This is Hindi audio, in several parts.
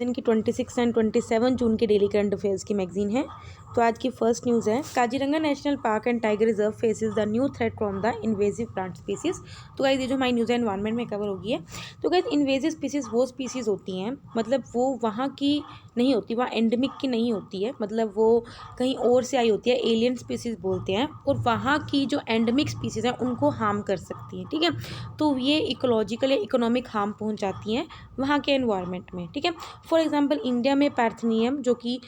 दिन की 26 एंड 27 जून के डेली करंट अफेयर्स की मैगजीन है। तो आज की फर्स्ट न्यूज़ है, Kaziranga national park and tiger reserve faces the new threat from the invasive plant species. तो गाइस ये जो हमारी न्यूज़ है एनवायरनमेंट में कवर होगी है। तो गाइस इन्वेजिव स्पीसीज वो स्पीसीज होती हैं, मतलब वो वहाँ की नहीं होती, वहाँ एंडेमिक की नहीं होती है, मतलब वो कहीं और से आई होती है, एलियन स्पीसीज बोलते हैं, और वहाँ की जो एंडेमिक स्पीसीज हैं उनको हार्म कर सकती हैं। ठीक है, तो ये इकोलॉजिकल या इकोनॉमिक हार्म पहुँचाती हैं वहाँ के एनवायरनमेंट में। ठीक है, फॉर एग्जांपल इंडिया में पैर्थनियम, जो कि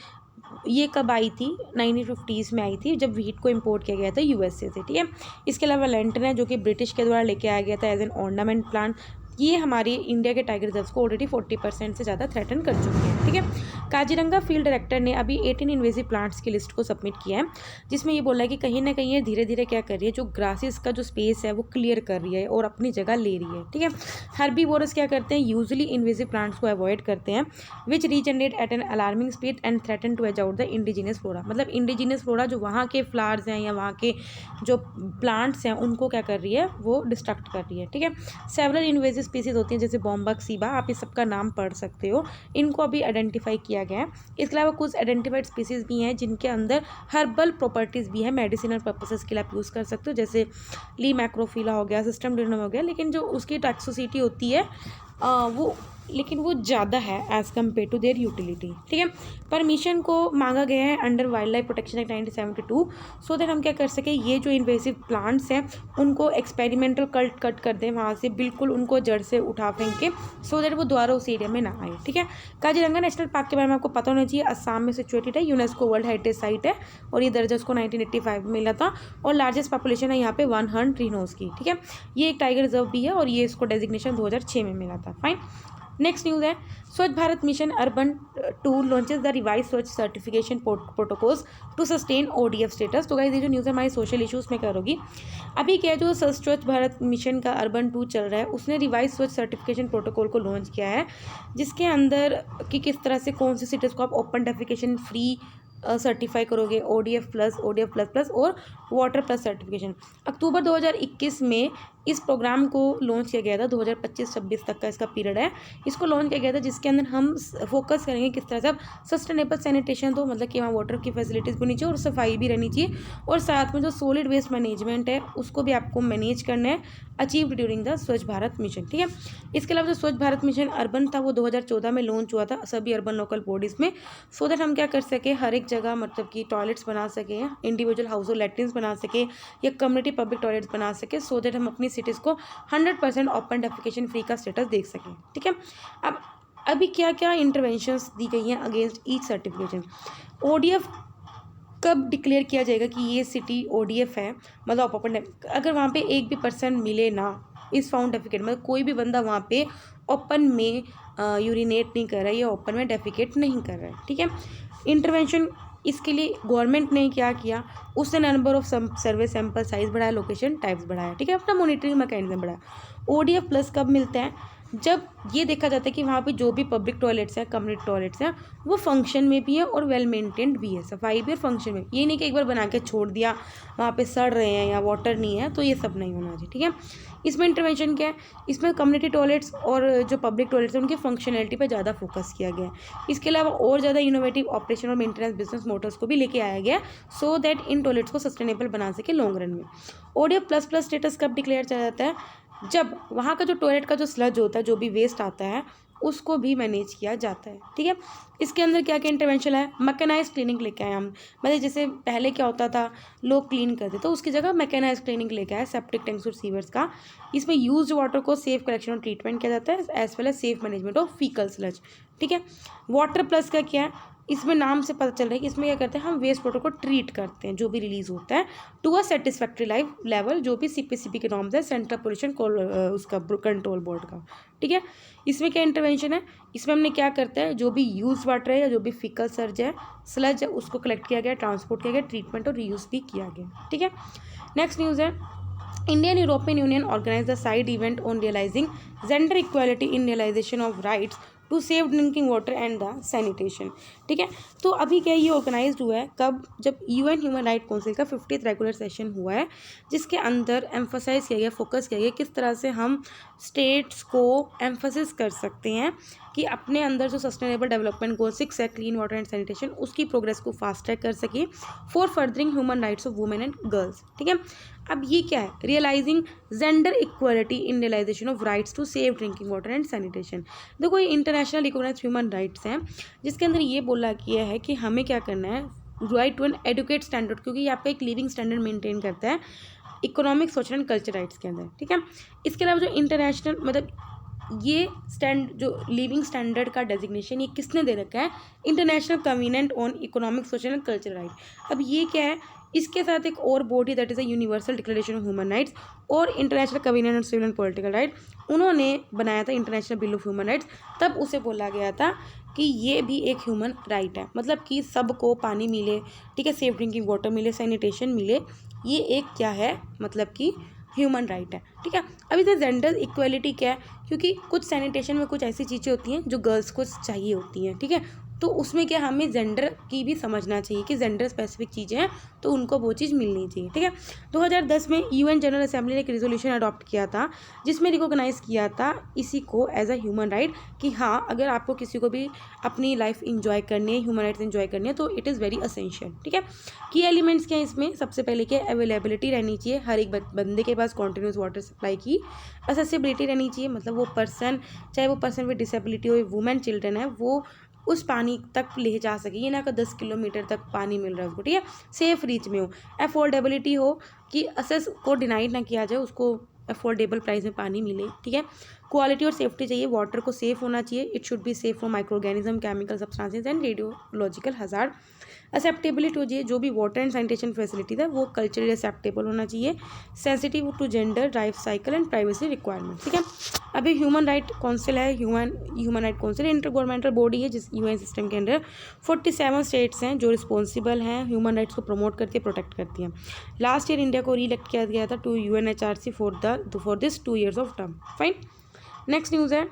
ये कब आई थी, 1950s में आई थी, जब वीट को इंपोर्ट किया गया था यूएसए से। ठीक है, इसके अलावा लेंटन है, जो कि ब्रिटिश के द्वारा लेके आया गया था एज एन ऑर्नामेंट प्लांट। ये हमारी इंडिया के टाइगर रिजर्व को ऑलरेडी 40% से ज़्यादा थ्रेटन कर चुके हैं। ठीक है, काजीरंगा फील्ड डायरेक्टर ने अभी 18 इन्वेजिव प्लांट्स की लिस्ट को सबमिट किया है, जिसमें ये बोला है कि कहीं ना कहीं ये धीरे धीरे क्या कर रही है, जो ग्रासेस का जो स्पेस है वो क्लियर कर रही है और अपनी जगह ले रही है। ठीक है, हर्बीवोरस क्या करते हैं, यूजुअली इन्वेजिव प्लांट्स को अवॉइड करते हैं, which regenerate at an alarming speed and threaten to edge out the indigenous flora. मतलब इंडिजिनस फ्लोरा जो वहाँ के फ्लावर्स हैं या वहाँ के जो प्लांट्स हैं उनको क्या कर रही है, वो डिस्ट्रक्ट कर रही है। ठीक है, सेवरल इन्वेजिव स्पीसीज होती हैं, जैसे बॉम्बक सीबा, आप इस सबका नाम पढ़ सकते हो, इनको अभी आइडेंटिफाई किया गया है। इसके अलावा कुछ आइडेंटिफाइड स्पीसीज भी हैं जिनके अंदर हर्बल प्रॉपर्टीज़ भी है, मेडिसिनल पर्पसेस के लिए आप यूज़ कर सकते हो, जैसे ली मैक्रोफिला हो गया, सिस्टम डिनम हो गया, लेकिन जो उसकी टॉक्सिसिटी होती है वो ज़्यादा है as compare to their utility. ठीक है, परमिशन को मांगा गया है under wildlife protection act 1972, so that हम क्या कर सकें, ये जो इन्वेसिव प्लांट्स हैं उनको एक्सपेरिमेंटल कट कर दें वहाँ से, बिल्कुल उनको जड़ से उठा फेंक के, सो दैट वो दोबारा उस एरिया में ना आए। ठीक है, काजीरंगा नेशनल पार्क के बारे में आपको पता होना चाहिए, असम में सिचुएटेड है, यूनेस्को वर्ल्ड हेरिटेज साइट है, और ये दर्जा उसको 1985 में मिला था, और लार्जेस्ट पॉपुलेशन है यहाँ पे 100 रिनोज की। ठीक है, ये एक टाइगर रिजर्व भी है और ये इसको डेजिग्नेशन 2006 में मिला था। फाइन, नेक्स्ट न्यूज़ है, Swachh Bharat mission urban 2 launches the revised Swachh certification protocols to sustain ODF status. तो गाइस ये जो न्यूज़ है हमारी सोशल इश्यूज़ में करोगी। अभी क्या है, जो स्वच्छ भारत मिशन का अर्बन 2 चल रहा है, उसने रिवाइज स्वच्छ सर्टिफिकेशन प्रोटोकॉल को लॉन्च किया है, जिसके अंदर कि किस तरह से कौन सी सिटीज़ को आप ओपन डेफिकेशन फ्री सर्टिफाई करोगे, ओडीएफ प्लस प्लस और वाटर प्लस सर्टिफिकेशन। अक्टूबर 2021 में इस प्रोग्राम को लॉन्च किया गया था, 2025-26 तक का इसका पीरियड है, इसको लॉन्च किया गया था, जिसके अंदर हम फोकस करेंगे किस तरह से अब सस्टेनेबल सैनिटेशन, तो मतलब कि वहाँ वाटर की फैसिलिटीज़ भी होनी चाहिए और सफाई भी रहनी चाहिए, और साथ में जो सॉलिड वेस्ट मैनेजमेंट है उसको भी आपको मैनेज करना है, अचीव ड्यूरिंग द स्वच्छ भारत मिशन। ठीक है, इसके अलावा जो स्वच्छ भारत मिशन अर्बन था वो 2014 में लॉन्च हुआ था सभी अर्बन लोकल बॉडीज़ में, सो दैट हम क्या कर सकें, हर एक जगह मतलब कि टॉयलेट्स बना सकें, इंडिविजुअल हाउस होल्ड लैट्रिन्स बना सके या कम्युनिटी पब्लिक टॉयलेट्स बना सके, सो दैट हम अपनी सिटीज़ को 100% ओपन डेफिकेशन फ्री का स्टेटस देख सकें। ठीक है, अब अभी क्या क्या इंटरवेंशंस दी गई हैं अगेंस्ट ईच सर्टिफिकेशन। ओडीएफ कब डिक्लेयर किया जाएगा कि ये सिटी ओडीएफ है, मतलब ओपन, अगर वहाँ पे एक भी पर्सन मिले ना इस फाउंड डेफिकेट, मतलब कोई भी बंदा वहाँ पे ओपन में यूरिनेट नहीं कर रहा है या ओपन में डेफिकेट नहीं कर रहा है। ठीक है, इंटरवेंशन इसके लिए गवर्नमेंट ने क्या किया, उसने number of survey sample size बढ़ाया, लोकेशन टाइप्स बढ़ाया। ठीक है, अपना मॉनिटरिंग मैकेनिज्म बढ़ाया। ओडीएफ प्लस कब मिलता है, जब ये देखा जाता है कि वहाँ पे जो भी पब्लिक टॉयलेट्स हैं, कम्युनिटी टॉयलेट्स हैं, वो फंक्शन में भी है और वेल मेंटेन्ड भी है, सफाई भी और फंक्शन में। ये नहीं कि एक बार बना के छोड़ दिया, वहाँ पे सड़ रहे हैं या वाटर नहीं है, तो ये सब नहीं होना चाहिए। ठीक है, इसमें इंटरवेंशन क्या है, इसमें कम्युनिटी टॉयलेट्स और जो पब्लिक टॉयलेट्स हैं उनकी फंक्शनैलिटी पर ज़्यादा फोकस किया गया है। इसके अलावा और ज़्यादा इनोवेटिव ऑपरेशन और मेंटेनेंस बिजनेस मॉडल्स को भी लेके आया गया, सो दैट इन टॉयलेट्स को सस्टेनेबल बना सके लॉन्ग रन में। ओडीएफ प्लस स्टेटस कब डिक्लेयर किया जाता है, जब वहाँ का जो टॉयलेट का जो स्लज होता है, जो भी वेस्ट आता है, उसको भी मैनेज किया जाता है। ठीक है, इसके अंदर क्या क्या इंटरवेंशन है, मैकेनाइज क्लीनिंग लेके आए हम, मतलब जैसे पहले क्या होता था, लोग क्लीन करते तो उसकी जगह मैकेनाइज क्लीनिंग लेके आए सेप्टिक टैंक्स और सीवर्स का। इसमें यूज्ड वाटर को सेफ कलेक्शन और ट्रीटमेंट किया जाता है, as well as safe management of faecal sludge. ठीक है, वाटर प्लस का क्या है, इसमें नाम से पता चल रहा है कि इसमें क्या करते हैं, हम वेस्ट वाटर को ट्रीट करते हैं जो भी रिलीज होता है to a satisfactory life level, जो भी सीपीसीबी के नॉर्म्स है, सेंट्रल पोल्यूशन उसका कंट्रोल बोर्ड का। ठीक है, इसमें क्या इंटरवेंशन है, इसमें हमने क्या करता है, जो भी यूज वाटर है या जो भी फिकल स्लज है उसको कलेक्ट किया गया, ट्रांसपोर्ट किया गया, ट्रीटमेंट और रीयूज भी किया गया। ठीक है, नेक्स्ट न्यूज़ है, Indian European Union organized the side event on realizing gender equality in realization of rights to save drinking water and the sanitation. ठीक है, तो अभी क्या ये ऑर्गेनाइज्ड हुआ है कब, जब यूएन ह्यूमन राइट काउंसिल का 50th रेगुलर सेशन हुआ है, जिसके अंदर एम्फोसाइज किया गया, फोकस किया गया किस तरह से हम स्टेट्स को एम्फोसिस कर सकते हैं कि अपने अंदर जो सस्टेनेबल डेवलपमेंट गोल 6 है, क्लीन वाटर एंड सैनिटेशन, उसकी प्रोग्रेस को फास्ट ट्रैक कर सके for furthering human rights of women and girls. ठीक है, अब ये क्या है, realising gender equality in realisation of rights to save drinking water and sanitation. देखो, ये इंटरनेशनल रिकॉग्नाइज्ड ह्यूमन राइट्स हैं, जिसके अंदर ये बोला गया है कि हमें क्या करना है, right to an adequate standard, क्योंकि ये आपका एक लिविंग स्टैंडर्ड मेंटेन करता है economic, social and culture rights के अंदर। ठीक है, इसके अलावा जो इंटरनेशनल मतलब ये जो लिविंग स्टैंडर्ड का डेजिग्नेशन ये किसने दे रखा है, international covenant on economic, social and culture right. अब ये क्या है, इसके साथ एक और body that is a universal declaration of human rights और international covenant on civil and political right, उन्होंने बनाया था international bill of human rights. तब उसे बोला गया था कि ये भी एक ह्यूमन राइट है, मतलब कि सबको पानी मिले, ठीक है, सेफ ड्रिंकिंग वाटर मिले, सैनिटेशन मिले, ये एक क्या है, मतलब कि ह्यूमन राइट है। ठीक है, अब इसमें जेंडर इक्वलिटी क्या है, क्योंकि कुछ सैनिटेशन में कुछ ऐसी चीज़ें होती हैं जो गर्ल्स को चाहिए होती हैं। ठीक है, तो उसमें क्या हमें जेंडर की भी समझना चाहिए कि जेंडर स्पेसिफिक चीज़ें हैं तो उनको वो चीज़ मिलनी चाहिए। ठीक है, 2010 में यूएन जनरल असेंबली ने एक रेजोल्यूशन अडॉप्ट किया था, जिसमें रिकॉग्नाइज़ किया था इसी को एज अ ह्यूमन राइट कि हाँ, अगर आपको किसी को भी अपनी लाइफ इंजॉय करनी है, ह्यूमन राइट्स इंजॉय करनी है, तो इट इज़ वेरी असेंशियल। ठीक है, की एलिमेंट्स क्या है इसमें, सबसे पहले क्या, अवेलेबिलिटी रहनी चाहिए, हर एक बंदे के पास कॉन्टीन्यूस वाटर सप्लाई की, एक्सेसिबिलिटी रहनी चाहिए, मतलब वो पर्सन, चाहे वो पर्सन विद डिसेबिलिटी हो, वुमेन, चिल्ड्रन है, वो उस पानी तक ले जा सके, ये ना कि 10 किलोमीटर तक पानी मिल रहा है उसको। ठीक है, सेफ रीच में हो, अफोर्डेबिलिटी हो कि असेस को डिनाइड ना किया जाए, उसको अफोर्डेबल प्राइस में पानी मिले। ठीक है, क्वालिटी और सेफ्टी चाहिए, वाटर को सेफ होना चाहिए, it should be safe from micro organism, chemical substances and radiological hazard. Acceptability हो चाहिए, जो भी वाटर एंड सैनिटेशन फैसिलिटीज है वो कल्चरली एक्सेप्टेबल होना चाहिए, sensitive to gender, life cycle and privacy requirement. ठीक है, अभी ह्यूमन राइट काउंसिल है, human right council inter governmental body है, जिस यूएन सिस्टम के अंडर 47 स्टेट्स हैं जो रिस्पॉन्सिबल हैं, ह्यूमन राइट्स को प्रमोट करती है, प्रोटेक्ट करती हैं। लास्ट ईयर इंडिया को री इलेक्ट किया गया था to UNHRC for this 2 years of term. Fine, next news है,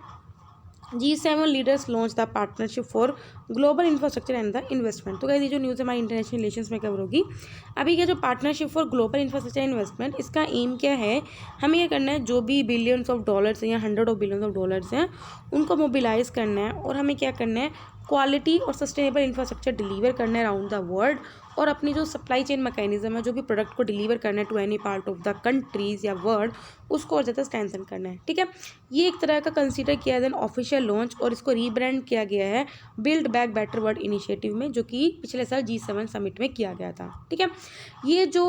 G7 leaders launch the partnership for global infrastructure and the investment. तो ये जो न्यूज़ हमारी इंटरनेशनल रिलेशंस में कवर होगी। अभी क्या जो partnership for global infrastructure investment, इसका एम क्या है, हमें ये करना है जो भी बिलियंस ऑफ डॉलर्स हैं या 100 ऑफ बिलियंस ऑफ डॉलर्स हैं उनको मोबिलाइज करना है, और हमें क्या करना है, क्वालिटी और सस्टेनेबल इंफ्रास्ट्रक्चर डिलीवर करना है अराउंड द वर्ल्ड, और अपनी जो सप्लाई चेन मैकेनिज्म है, जो भी प्रोडक्ट को डिलीवर करना है to any part of the countries या वर्ल्ड, उसको और ज़्यादा स्ट्रेंथन करना है। ठीक है, ये एक तरह का कंसीडर किया एज एन ऑफिशियल लॉन्च, और इसको रीब्रांड किया गया है build back better world initiative में, जो कि पिछले साल G7 समिट में किया गया था। ठीक है, ये जो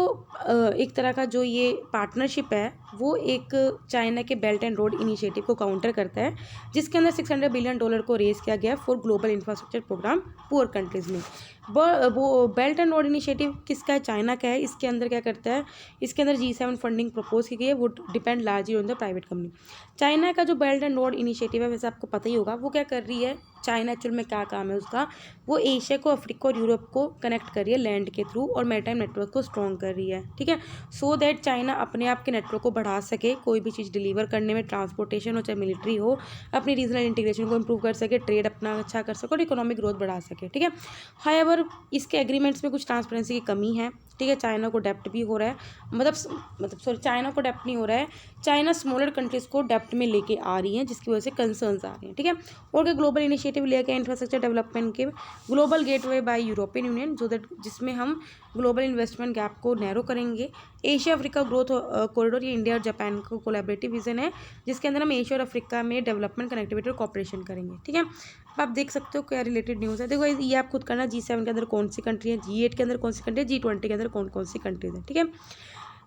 एक तरह का जो ये पार्टनरशिप है वो एक चाइना के बेल्ट एंड रोड इनिशिएटिव को काउंटर करता है, जिसके अंदर $600 बिलियन को रेज किया गया for global infrastructure program poor countries में। वो बेल्ट एंड रोड इनिशिएटिव किसका है, चाइना का है। इसके अंदर क्या करता है, इसके अंदर G7 फंडिंग प्रपोज की गई है, वो depend largely on the private company. China का जो बेल्ट एंड रोड इनिशिएटिव है, वैसे आपको पता ही होगा वो क्या कर रही है, चाइना एक्चुअल में क्या काम है उसका, वो एशिया को, अफ्रीका और यूरोप को कनेक्ट कर रही है लैंड के थ्रू, और मैरीटाइम नेटवर्क को स्ट्रॉन्ग कर रही है। ठीक है, सो दैट चाइना अपने आप के नेटवर्क को बढ़ा सके, कोई भी चीज़ डिलीवर करने में, ट्रांसपोर्टेशन हो चाहे मिलिट्री हो, अपनी रीजनल इंटीग्रेशन को इंप्रूव कर सके, ट्रेड अपना अच्छा कर सके और इकोनॉमिक ग्रोथ बढ़ा सके। ठीक है, हाउएवर इसके एग्रीमेंट्स में कुछ ट्रांसपेरेंसी की कमी है। ठीक है, चाइना को डेप्ट भी हो रहा है, मतलब चाइना को डेप्ट नहीं हो रहा है, चाइना स्मॉलर कंट्रीज को डेप्ट में लेके आ रही है, जिसकी वजह से कंसर्न्स आ रहे हैं। ठीक है, और क्या ग्लोबल इनिशिएटिव लेके इंफ्रास्ट्रक्चर डेवलपमेंट के global gateway bye European union, जो दैट जिसमें हम ग्लोबल इन्वेस्टमेंट गैप को नैरो करेंगे। एशिया अफ्रीका ग्रोथ कॉरिडोर, ये इंडिया और जापान का कोलैबोरेटिव विजन है, जिसके अंदर हम एशिया और अफ्रीका में डेवलपमेंट, कनेक्टिविटी और कॉपरेशन करेंगे। ठीक है, अब आप देख सकते हो क्या रिलेटेड न्यूज़ है। देखो ये आप खुद करना, G7 के अंदर कौन सी कंट्री है, G8 के अंदर कौन सी कंट्री है, G20 के अंदर कौन कौन सी कंट्रीज है। ठीक है,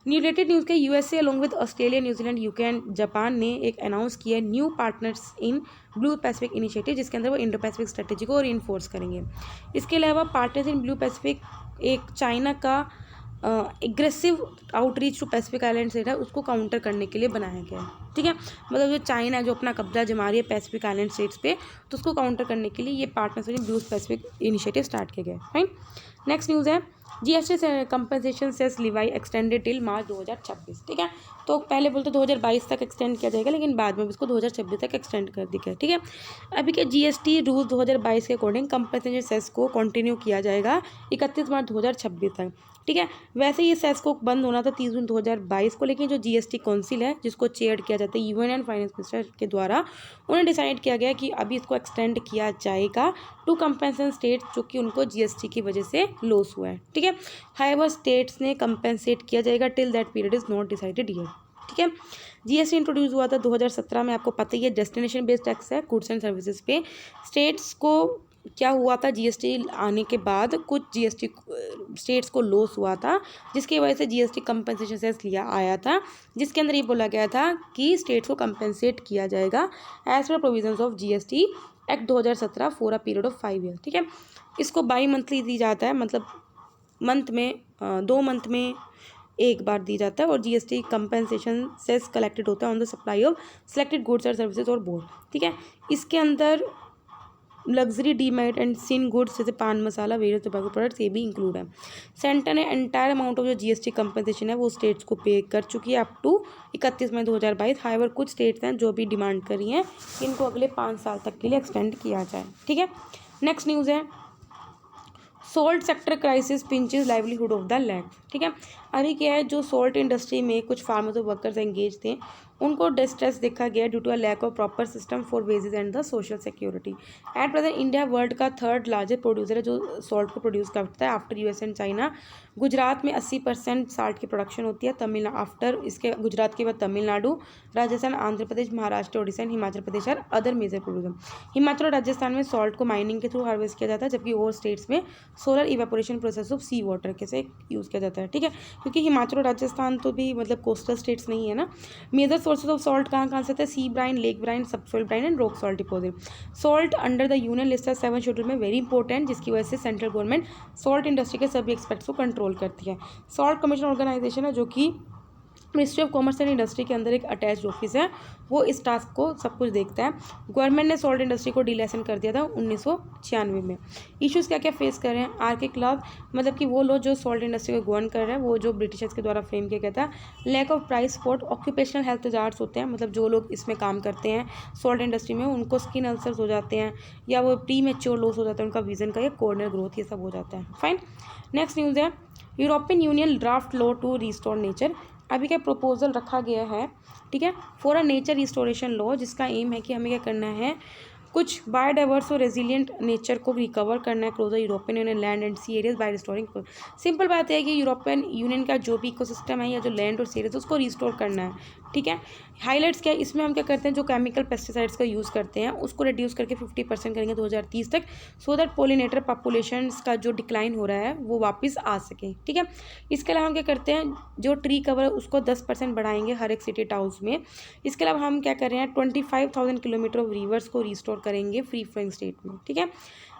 रिलेटेड न्यूज़ के USA along with Australia, New Zealand, UK and Japan ने एक अनाउंस किया है new partners in blue Pacific initiative, जिसके अंदर वो इंडो पैसिफिक स्ट्रेटेजी को रीइंफोर्स करेंगे। इसके अलावा पार्टनर्स इन ब्लू पैसिफिक एक चाइना का aggressive outreach to Pacific island state है, उसको काउंटर करने के लिए बनाया गया है। ठीक है, मतलब जो चाइना है जो अपना कब्जा जमा रही है पैसिफिक आइलैंड स्टेट्स पे, तो उसको काउंटर करने के लिए ये partners in blue Pacific initiative start किया गया है। फाइन, नेक्स्ट न्यूज़ है, GST compensation cess levy extended till March 2026। ठीक है, तो पहले बोलते 2022 तक एक्सटेंड किया जाएगा, लेकिन बाद में इसको 2026 तक एक्सटेंड कर दिया गया, ठीक है। अभी के जीएसटी रूल 2022 के अकॉर्डिंग कंपनसेशन सेस को कंटिन्यू किया जाएगा 31 मार्च 2026 तक, ठीक है। वैसे ये सेस को बंद होना था 30 जून 2022 को, लेकिन जो जीएसटी काउंसिल है जिसको चेयर किया जाता है यूएन एंड फाइनेंस मिनिस्टर के द्वारा, उन्हें डिसाइड किया गया कि अभी इसको एक्सटेंड किया जाएगा टू कंपेंसेशन स्टेट जो कि उनको जीएसटी की वजह से लॉस हुआ है, ठीक है। हाउएवर स्टेट्स ने कंपेंसेट किया जाएगा till that period is not decided here, ठीक है। जीएसटी इंट्रोड्यूस हुआ था 2017 में, आपको पता ही है, डेस्टिनेशन बेस्ड टैक्स है गुड्स एंड सर्विसेज पे। स्टेट्स को क्या हुआ था, जीएसटी आने के बाद कुछ जीएसटी स्टेट्स को लॉस हुआ था, जिसकी वजह से जीएसटी कंपनसेशन सेस लिया आया था, जिसके अंदर ये बोला गया था कि स्टेट्स को कंपनसेट किया जाएगा एज पर provisions of GST act 2017 for a period of 5 year, ठीक है। इसको बाई मंथली दी जाता है, मतलब मंथ में 2 मंथ में एक बार दी जाता है, और जीएसटी कंपनसेशन सेस कलेक्टेड होता है on the supply of selected goods और सर्विसेज और बोर्ड, ठीक है। इसके अंदर luxury demerit and sin goods जैसे पान मसाला, वेरियस टोबैको प्रोडक्ट्स, ये भी इंक्लूड है। सेंटर ने एंटायर अमाउंट ऑफ जो जीएसटी कंपनसेशन है वो स्टेट्स को पे कर चुकी है अप टू 31 मई 2022। हाउएवर कुछ स्टेट्स हैं जो भी डिमांड कर रही हैं इनको अगले 5 साल तक के लिए एक्सटेंड किया जाए, ठीक है। नेक्स्ट न्यूज़ है salt sector crisis pinches livelihood of the land, ठीक है। अभी क्या है, जो सोल्ट इंडस्ट्री में कुछ फार्मर्स और वर्कर्स एंगेज थे उनको डिस्ट्रेस देखा गया due to a lack of proper system for wages and the social security. At present India world का 3rd लार्जेस्ट प्रोड्यूसर है जो सॉल्ट को प्रोड्यूस करता है after US and China. Gujarat में 80% साल्ट की प्रोडक्शन होती है। तमिलनाडु आफ्टर इसके गुजरात के बाद Tamil Nadu, Rajasthan, Andhra Pradesh, Maharashtra, Odisha and Himachal Pradesh are other major producer. Himachal और राजस्थान में सॉल्ट को माइनिंग के थ्रू हार्वेस्ट किया जाता है, जबकि और स्टेट्स में solar evaporation process of sea water के से यूज़ किया जाता है, ठीक है। क्योंकि हिमाचल और राजस्थान तो भी मतलब कोस्टल स्टेट्स नहीं है ना। मेजर सोर्सेज ऑफ सॉल्ट कहाँ से थे, sea brine, lake brine, subsoil brine and rock salt deposit. Salt under the union list है 7 शेड्यूल में, वेरी इंपॉर्टेंट, जिसकी वजह से सेंट्रल गवर्नमेंट सॉल्ट इंडस्ट्री के सभी एक्सपेक्ट्स को कंट्रोल करती है। सॉल्ट कमीशन ऑर्गेनाइजेशन है जो कि ministry of commerce and industry के अंदर एक अटैच्ड ऑफिस है, वो इस टास्क को सब कुछ देखता है। गवर्नमेंट ने सॉल्ट इंडस्ट्री को डीलाइसेंस कर दिया था 1996 में। इश्यूज़ क्या क्या फेस कर रहे हैं आर के खिलाफ, मतलब कि वो लोग जो सॉल्ट इंडस्ट्री को गवर्न कर रहे हैं वो जो ब्रिटिशर्स के द्वारा फ्रेम किया गया था। Lack of price support, occupational health hazards होते हैं, मतलब जो लोग इसमें काम करते हैं सॉल्ट इंडस्ट्री में उनको स्किन अल्सर्स हो जाते हैं या वो प्री मैच्योर लॉस हो जाता है उनका विजन का, या कॉर्नियल ग्रोथ, ये सब हो जाता है। फाइन। नेक्स्ट न्यूज़ है European union draft law to restore nature. अभी क्या प्रपोजल रखा गया है, ठीक है, for a nature restoration law, जिसका एम है कि हमें क्या करना है, कुछ बायोडाइवर्स और रेजिलियंट नेचर को रिकवर करना है close the European union land and sea areas by restoring. Simple बात है कि यूरोपियन यूनियन का जो भी इकोसिस्टम है या जो लैंड और सी एरियाज उसको रिस्टोर करना है, ठीक है। हाईलाइट्स क्या है इसमें, हम क्या करते हैं जो केमिकल पेस्टिसाइड्स का यूज़ करते हैं उसको रिड्यूस करके 50% करेंगे 2030 तक, सो दैट पोलिनेटर पॉपुलेशंस का जो डिक्लाइन हो रहा है वो वापस आ सके, ठीक है। इसके अलावा हम क्या करते हैं जो ट्री कवर है उसको 10% बढ़ाएंगे हर एक सिटी टाउन्स में। इसके अलावा हम क्या कर रहे हैं 25,000 किलोमीटर ऑफ रिवर्स को रिस्टोर करेंगे फ्री फ्लोइंग स्टेट में, ठीक है।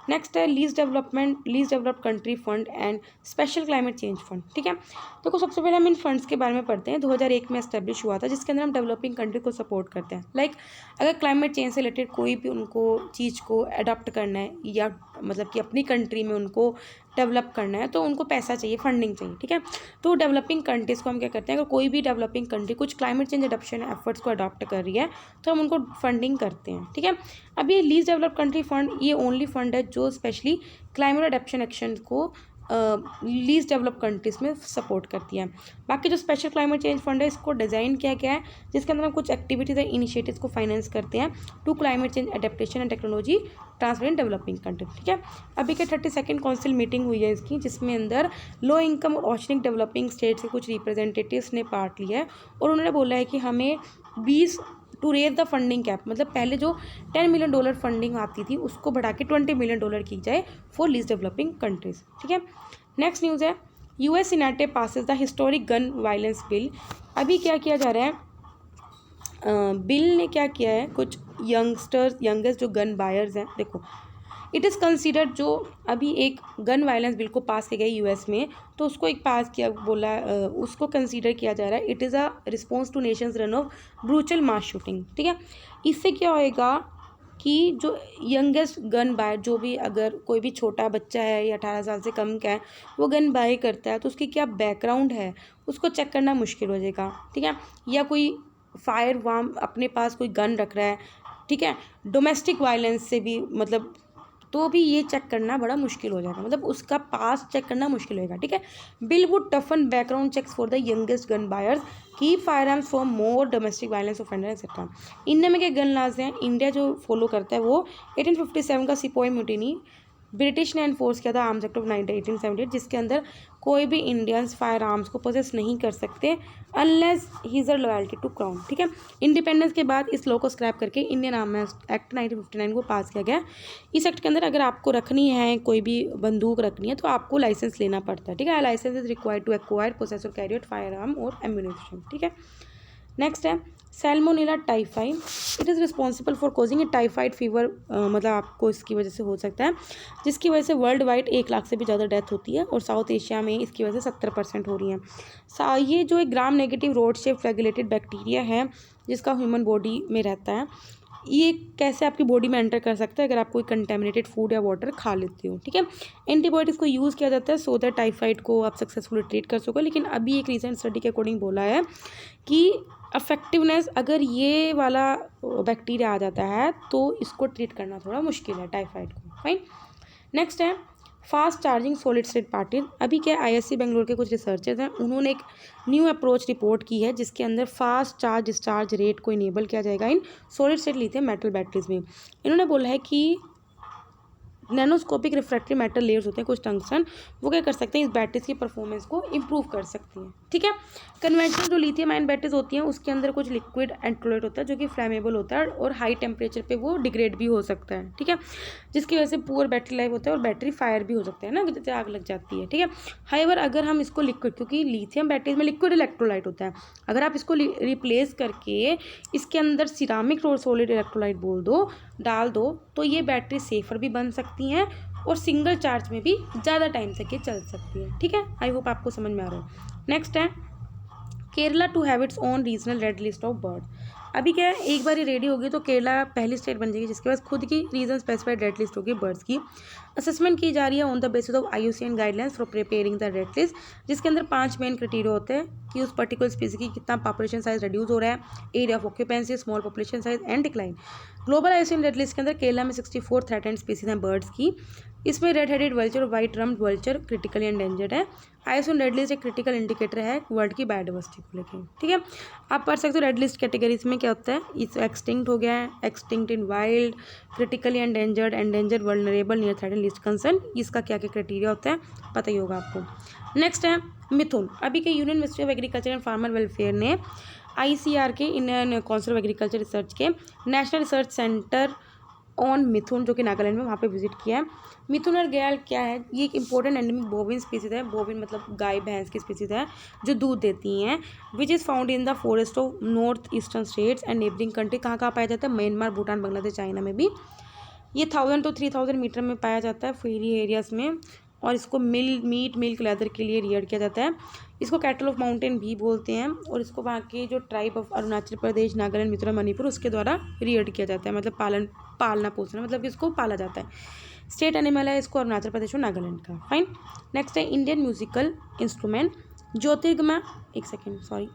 नेक्स्ट है lease developed country fund and special climate change fund, ठीक है। देखो सबसे पहले हम इन फंड्स के बारे में पढ़ते हैं। 2001 में एस्टेब्लिश हुआ था, जिसके अंदर हम डेवलपिंग कंट्री को सपोर्ट करते हैं। लाइक अगर क्लाइमेट चेंज से रिलेटेड कोई भी उनको चीज़ को अडॉप्ट करना है या मतलब कि अपनी कंट्री में उनको डेवलप करना है तो उनको पैसा चाहिए, फंडिंग चाहिए, ठीक है। तो डेवलपिंग कंट्रीज़ को हम क्या करते हैं, अगर कोई भी डेवलपिंग कंट्री कुछ क्लाइमेट चेंज अडॉप्शन एफर्ट्स को अडॉप्ट कर रही है तो हम उनको फंडिंग करते हैं, ठीक है। अब ये लीज डेवलप कंट्री फंड ये ओनली फंड है जो स्पेशली क्लाइमेट अडॉप्शन एक्शन को लीज डेवलप कंट्रीज़ में सपोर्ट करती है। बाकी जो स्पेशल क्लाइमेट चेंज फंड है इसको डिज़ाइन किया गया है जिसके अंदर हम कुछ एक्टिविटीज़ और इनिशिएटिव्स को फाइनेंस करते हैं to climate change adaptation and technology transfer in developing country, ठीक है। अभी के 32nd काउंसिल मीटिंग हुई है इसकी, जिसमें अंदर लो इनकम और ओशनिक डेवलपिंग स्टेट्स के कुछ रिप्रेजेंटेटिव्स ने पार्ट लिया है और उन्होंने बोला है कि हमें 20 to raise the funding cap, मतलब पहले जो $10 मिलियन फंडिंग आती थी उसको बढ़ा के $20 मिलियन की जाए फॉर लीज डेवलपिंग कंट्रीज, ठीक है। नेक्स्ट न्यूज़ है US senate passes the historic gun violence bill. अभी क्या किया जा रहा है, बिल ने क्या किया है, कुछ यंगेस्ट जो गन बायर्स हैं, देखो इट इज़ कंसिडर्ड, जो अभी एक गन वायलेंस बिल को पास किया गया यूएस में तो उसको एक पास किया बोला उसको कंसीडर किया जा रहा है it is a response to nations run of brutal mass shooting, ठीक है। इससे क्या होएगा, कि जो यंगेस्ट गन बायर, जो भी अगर कोई भी छोटा बच्चा है या 18 साल से कम का है वो गन बाय करता है तो उसकी क्या बैकग्राउंड है उसको चेक करना मुश्किल हो जाएगा, ठीक है। या कोई फायर वार्म अपने पास कोई गन रख रहा है, ठीक है, डोमेस्टिक वायलेंस से भी मतलब तो भी ये चेक करना बड़ा मुश्किल हो जाएगा, मतलब उसका पास चेक करना मुश्किल होगा, ठीक है। Bill would toughen background checks for the youngest gun buyers, की firearms for more domestic violence offender etcetera. India में क्या गन लाज हैं, इंडिया जो फॉलो करता है वो 1857 का सिपोई म्यूटिनी ब्रिटिश ने एनफोर्स किया था आर्म्स एक्ट ऑफ 1878, जिसके अंदर कोई भी इंडियंस फायर आर्म्स को पोजेस नहीं कर सकते unless he's are loyalty to crown, ठीक है। इंडिपेंडेंस के बाद इस लॉ को स्क्रैप करके इंडियन आर्म्स एक्ट 1959 को पास किया गया। इस एक्ट के अंदर अगर आपको रखनी है कोई भी बंदूक रखनी है तो आपको लाइसेंस लेना पड़ता है, ठीक है। License is required to acquire possess और कैरी आउट फायर आर्म और एम्यूनिशन, ठीक है। नेक्स्ट है salmonella typhi, it is responsible for causing a typhoid fever, मतलब आपको इसकी वजह से हो सकता है, जिसकी वजह से वर्ल्ड वाइड 1 लाख से भी ज़्यादा डेथ होती है और साउथ एशिया में इसकी वजह से 70% हो रही हैं। ये जो एक gram negative rod shape regulated bacteria है जिसका ह्यूमन बॉडी में रहता है, ये कैसे आपकी बॉडी में एंटर कर सकता है अगर आप कोई कंटेमिनेटेड फूड या वाटर खा लेते हो, ठीक है। एंटीबायोटिक्स को यूज़ किया जाता है सो दैट टाइफाइड को आप सक्सेसफुली ट्रीट कर सको, लेकिन अभी एक रिसेंट स्टडी के अकॉर्डिंग बोला है कि अफेक्टिवनेस अगर ये वाला बैक्टीरिया आ जाता है तो इसको ट्रीट करना थोड़ा मुश्किल है टाइफाइड को, फाइन। नेक्स्ट है fast charging solid state particle. अभी क्या आईएससी बेंगलोर के कुछ रिसर्चर्स हैं, उन्होंने एक न्यू अप्रोच रिपोर्ट की है जिसके अंदर फास्ट चार्ज डिस्चार्ज रेट को इनेबल किया जाएगा in solid state lithium metal batteries में। इन्होंने बोला है कि नैनोस्कोपिक रिफ्रैक्टरी मेटल लेयर्स होते हैं कुछ टंगस्टन, वो क्या कर सकते हैं इस बैटरीज की परफॉर्मेंस को इंप्रूव कर सकती हैं, ठीक है। कन्वेंशनल जो लिथियम आयन बैटरीज होती हैं उसके अंदर कुछ लिक्विड एंट्रोलाइट होता है जो कि फ्लैमेबल होता है और हाई टेम्परेचर पे वो डिग्रेड भी हो सकता है, ठीक है, जिसकी वजह से पुअर बैटरी लाइफ होता है और बैटरी फायर भी हो सकता है ना, जैसे आग लग जाती है, ठीक है। हाईवर अगर हम इसको लिक्विड, क्योंकि लिथियम बैटरीज में लिक्विड इलेक्ट्रोलाइट होता है, अगर आप इसको रिप्लेस करके इसके अंदर सिरामिक और सॉलिड इलेक्ट्रोलाइट डाल दो तो ये बैटरी सेफर भी बन सकती हैं और सिंगल चार्ज में भी ज़्यादा टाइम तक ये चल सकती है, ठीक है। आई होप आपको समझ में आ रहा है। नेक्स्ट है Kerala to have its own regional red list of bird. अभी क्या है, एक बार ये रेडी होगी तो केरला पहली स्टेट बन जाएगी जिसके पास खुद की रीजन स्पेसिफाइड रेड लिस्ट होगी बर्ड्स की। असेसमेंट की जा रही है on the basis of IUCN guidelines for preparing the red list, जिसके अंदर 5 मेन क्राइटेरिया होते हैं कि उस पर्टिकुलर स्पीसी की कितना पॉपुलेशन साइज रिड्यूस हो रहा है, area of occupancy, small population size and decline. Global IUCN red list के अंदर केरला में 64 थ्रेटेंड स्पीसीज हैं बर्ड्स की, इसमें रेड हेडेड वल्चर और white rumped vulture critically endangered है। IUCN रेड लिस्ट एक क्रिटिकल इंडिकेटर है वर्ल्ड की बायोडाइवर्सिटी को लेकर, ठीक है। आप पढ़ सकते हो रेड लिस्ट कैटेगरीज में क्या होता है, इस एक्सटिंक्ट हो गया है, एक्सटिंक्ट इन wild, critically endangered, endangered, vulnerable, near threatened, list concern, इसका क्या क्या क्राइटेरिया होता है पता ही होगा आपको। नेक्स्ट है मिथुन। अभी के union ministry of agriculture and farmer welfare ने ICR के Indian council of agriculture research के नेशनल रिसर्च सेंटर ऑन मिथुन जो कि नागालैंड में वहाँ पे विजिट किया है। मिथुन और गैल क्या है, ये एक इंपॉर्टेंट एंडेमिक बोविन स्पीसीज है, बोविन मतलब गाय भैंस की स्पीसीज है जो दूध देती हैं, which is found in the forest of north eastern states and neighbouring country. कहाँ कहाँ पाया जाता है, म्यांमार, भूटान, बांग्लादेश, चाइना में भी। ये 1000 to 3000 मीटर में पाया जाता है फ्री एरियाज में, और इसको मीट मिल्क लेदर के लिए रियर किया जाता है। इसको कैटल ऑफ माउंटेन भी बोलते हैं और इसको वहाँ के जो ट्राइब ऑफ अरुणाचल प्रदेश, नागालैंड, मिजोरम, मणिपुर उसके द्वारा रियर किया जाता है, मतलब पालना पोसना, मतलब इसको पाला जाता है। स्टेट एनिमल है इसको अरुणाचल प्रदेश और नागालैंड का, फाइन। नेक्स्ट है इंडियन म्यूजिकल इंस्ट्रूमेंट ज्योतिर्गमा, एक सेकेंड सॉरी,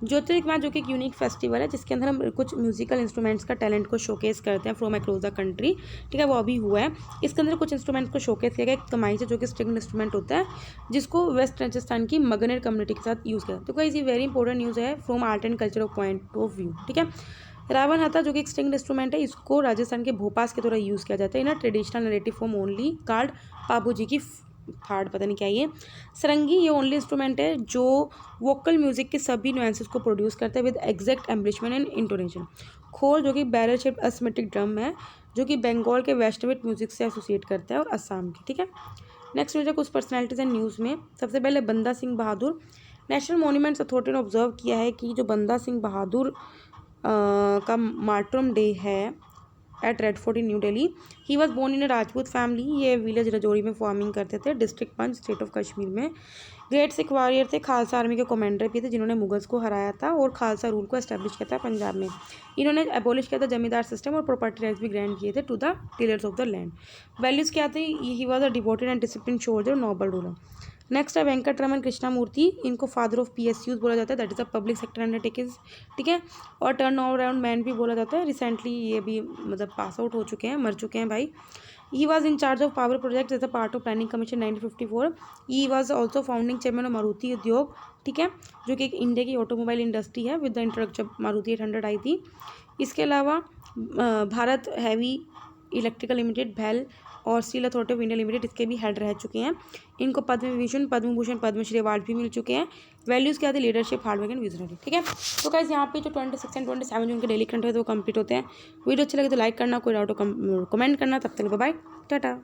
ज्योतिर्गमा जो कि एक यूनिक फेस्टिवल है जिसके अंदर हम कुछ म्यूजिकल इंस्ट्रूमेंट्स का टैलेंट को शोकेस करते हैं फ्रॉम अक्रॉस द कंट्री, ठीक है, वो अभी हुआ है। इसके अंदर कुछ इंस्ट्रूमेंट्स को शोकेस किया गया, एक कमाई से जो कि स्ट्रिंग इंस्ट्रूमेंट होता है जिसको वेस्ट राजस्थान की मगनेर कम्युनिटी के साथ यूज़ किया। तो गाइस ये वेरी इंपॉर्टेंट न्यूज़ है from art and culture point of view, ठीक है। रावण हाथा जो कि एक स्ट्रिंग इंस्ट्रूमेंट है, इसको राजस्थान के भोपास के द्वारा यूज़ किया जाता है in a traditional narrative form only card Pabu ji की थार्ड, पता नहीं क्या ये। सरंगी ये ओनली इंस्ट्रूमेंट है जो वोकल म्यूजिक के सभी नुएंसेस को प्रोड्यूस करता है with exact embellishment and intonation. खोल जो कि बैरल शेप्ड असमेटिक ड्रम है जो कि बंगाल के वैष्णविक म्यूजिक से एसोसिएट करता है और असम की, ठीक है। नेक्स्ट न्यूज़ है कुछ पर्सनैलिटीज एंड न्यूज़ में। सबसे पहले Banda Singh Bahadur. National monuments authority ने ऑब्जर्व किया है कि जो बंदा सिंह बहादुर का मार्टरम डे है at red fort in new Delhi. He was born in a Rajput family. ये विलेज रजौरी में फार्मिंग करते थे, district Poonch, state of Kashmir में। ग्रेट सिख वॉरियर थे, खालसा आर्मी के कमांडर भी थे जिन्होंने मुगल्स को हराया था और खालसा रूल को एस्टेब्लिश किया था पंजाब में। इन्होंने एबोलिश किया था जमींदार सिस्टम और प्रॉपर्टी राइट्स भी ग्रांट किए थे to the tillers of the land. Values क्या थे? He was a devoted and discipline soldier, noble ruler. Next है वेंकटरमन कृष्णामूर्ति। इनको फादर ऑफ PSUs बोला जाता है, that is a public sector undertakings, ठीक है। और टर्न अराउंड मैन भी बोला जाता है। रिसेंटली ये भी मतलब पास आउट हो चुके हैं, मर चुके हैं भाई। He was in charge of power project as a part of planning commission 1954। He was also founding chairman of Maruti Udyog, ठीक है, जो कि एक इंडिया की ऑटोमोबाइल इंडस्ट्री है विद द इंट्रोडक्शन जब मारुति 800 आई थी। इसके अलावा भारत हैवी इलेक्ट्रिकल लिमिटेड, भैल और steel authority of India limited, इसके भी हेड रह चुके हैं। इनको पद्म विभूषण, पद्म भूषण, पद्मश्री अवार्ड भी मिल चुके हैं। वैल्यूज़ क्या थे? लीडरशिप, हार्डवर्क एंड विजनरी, ठीक है। तो गाइस यहाँ पे जो 26 एंड 27 जून के डेली करंट है वो कंप्लीट होते हैं। वीडियो अच्छे लगे तो लाइक करना, कोई डाउट हो कमेंट करना। तब तक बाय बाय, टाटा।